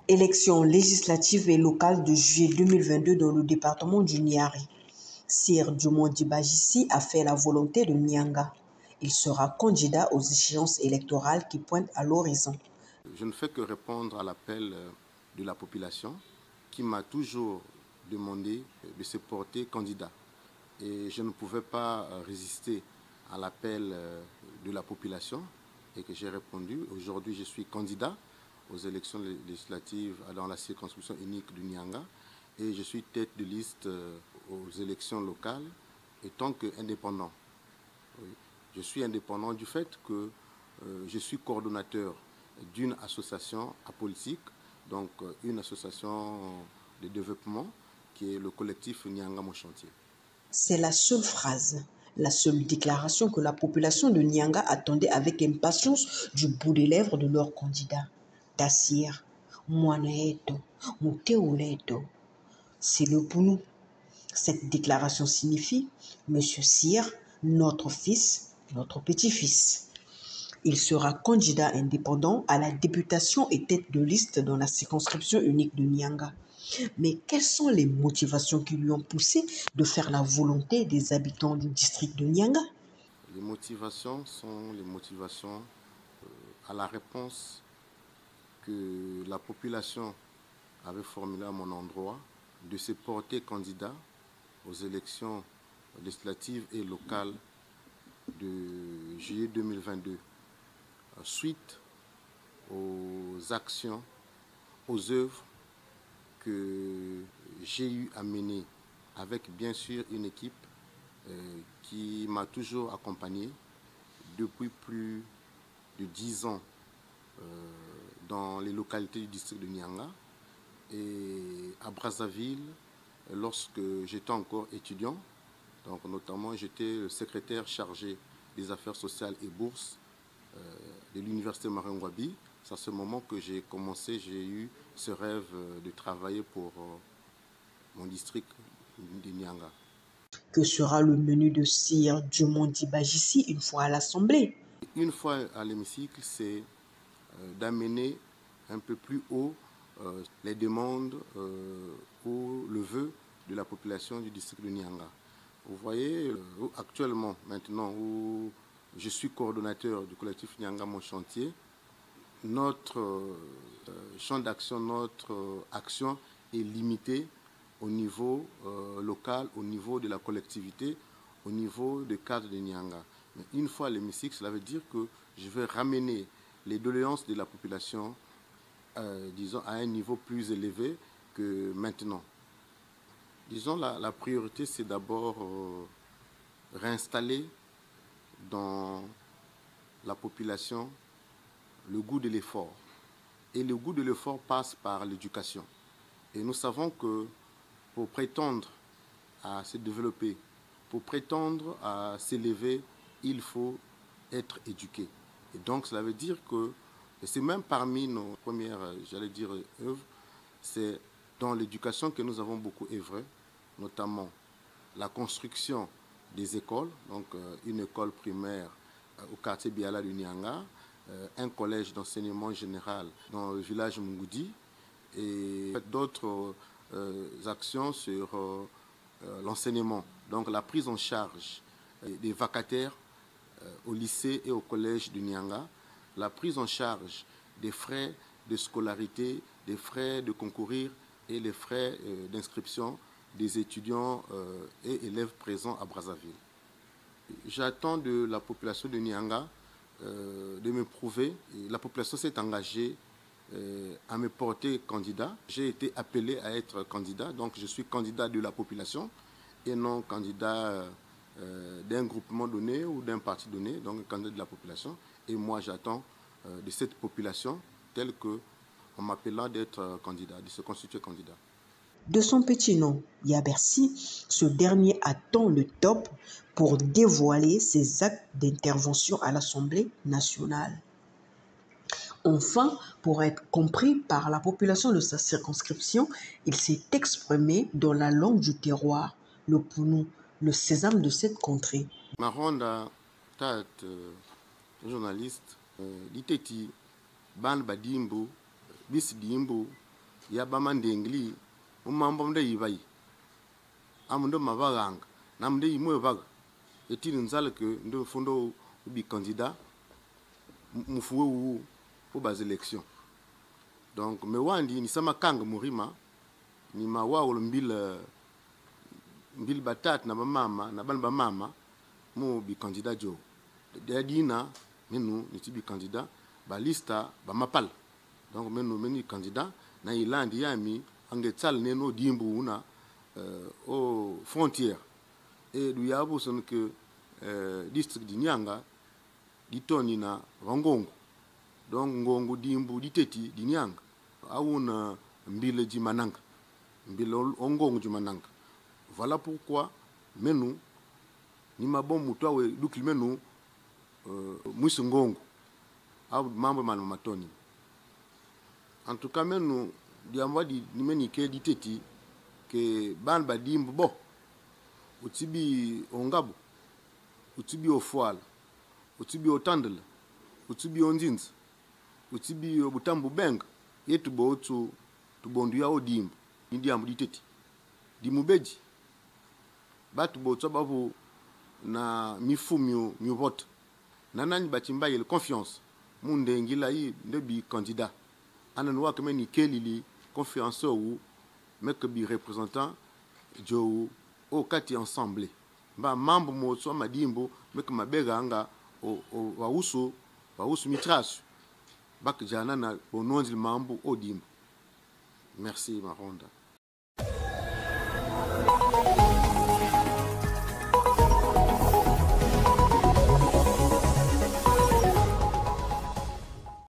Élections législatives et locales de juillet 2022 dans le département du Niari. Sir Diomondi Badjissi a fait la volonté de Nyanga. Il sera candidat aux échéances électorales qui pointent à l'horizon. Je ne fais que répondre à l'appel de la population qui m'a toujours demandé de se porter candidat. Et je ne pouvais pas résister à l'appel de la population et que j'ai répondu. Aujourd'hui, je suis candidat aux élections législatives dans la circonscription unique du Nyanga et je suis tête de liste aux élections locales en tant qu'indépendant. Oui. Je suis indépendant du fait que je suis coordonnateur d'une association apolitique, donc une association de développement qui est le collectif Nyanga Mon Chantier. C'est la seule phrase, la seule déclaration que la population de Nyanga attendait avec impatience du bout des lèvres de leur candidat. Dassir, Mouanaeto, Mouteouleto. C'est le pour nous. Cette déclaration signifie Monsieur Sir, notre fils, notre petit-fils. Il sera candidat indépendant à la députation et tête de liste dans la circonscription unique de Nyanga. Mais quelles sont les motivations qui lui ont poussé de faire la volonté des habitants du district de Nyanga? Les motivations sont les motivations à la réponse que la population avait formulée à mon endroit de se porter candidat aux élections législatives et locales de juillet 2022 suite aux actions, aux œuvres que j'ai eu à mener avec bien sûr une équipe qui m'a toujours accompagné depuis plus de 10 ans dans les localités du district de Nyanga et à Brazzaville lorsque j'étais encore étudiant. Donc notamment j'étais le secrétaire chargé des affaires sociales et bourses de l'université Marangwabi. C'est à ce moment que j'ai eu ce rêve de travailler pour mon district de Nyanga. Que sera le menu de Sir Diomondi Badjissi une fois à l'Assemblée? Une fois à l'hémicycle, c'est d'amener un peu plus haut les demandes ou le vœu de la population du district de Nyanga. Vous voyez, actuellement, maintenant, où je suis coordonnateur du collectif Nyanga Mon Chantier, notre champ d'action, notre action est limitée au niveau local, au niveau de la collectivité, au niveau du cadre de Nyanga. Mais une fois à l'hémicycle, cela veut dire que je vais ramener les doléances de la population, disons, à un niveau plus élevé que maintenant. Disons, la priorité, c'est d'abord réinstaller dans la population le goût de l'effort. Et le goût de l'effort passe par l'éducation. Et nous savons que pour prétendre à se développer, pour prétendre à s'élever, il faut être éduqué. Et donc, cela veut dire que, et c'est même parmi nos premières, j'allais dire, œuvres, c'est dans l'éducation que nous avons beaucoup œuvré, notamment la construction des écoles, donc une école primaire au quartier Biala du Nyanga, un collège d'enseignement général dans le village Mungoudi et d'autres actions sur l'enseignement, donc la prise en charge des vacataires au lycée et au collège du Nyanga, la prise en charge des frais de scolarité, des frais de concourir et les frais d'inscription des étudiants et élèves présents à Brazzaville. J'attends de la population de Nyanga de me prouver. Et la population s'est engagée à me porter candidat. J'ai été appelé à être candidat, donc je suis candidat de la population et non candidat d'un groupement donné ou d'un parti donné, donc candidat de la population. Et moi, j'attends de cette population, telle que, en m'appelant d'être candidat, de se constituer candidat. De son petit nom, Yabersi, ce dernier attend le top pour dévoiler ses actes d'intervention à l'Assemblée nationale. Enfin, pour être compris par la population de sa circonscription, il s'est exprimé dans la langue du terroir, le Pounou, le sésame de cette contrée. Maronda, tat, journaliste, diteti, ban badimbo, bis dimbo, ya bamandengli, umambo mde yibai. Amundo mavarang, namde yimwe vague. Est-il une salle que nous fondons bi candidat, mouffoué pour bas élection. Donc, me wandi ni sama kang murima, ni mawa ou mbil batat na ba mama, na ban ba mama, mo bi candidat jo. Dina, menu ni ti bi candidat, ba lista ba mapal. Donc menu candidat na ilandi yami angetal neno dimbu una aux frontières. Et du yabu son que district di Nyanga ditoni na Wangongo. Donc ngongo dimbu diteti di Nyanga. Auna mbile jimananga. Mbile ongongo jimananga. Voilà pourquoi menu ni mabon mutwa we dukli menu musu ngongo. Au mambo matoni. En tout cas menu diamwa di meni ke diteti que ban badimbu bo utibi ongabu utibi ofuala utibi otandela utibi onzinzi utibi obutambu benga yetu bo otu tubondu ya odimbu indiambu diteti dimubeji batu bo tsababu na mifumio mivote nanani bachimba ile confiance munde ngila yi ndebi candidat ananwa kama ni kelili confiance ou mais que bi représentant jo au kati ensemble ba mambo mo so madimbo mais que mabega anga o wausu mitrasu bak jana na bononzi mambo odimbo. Merci Maronda.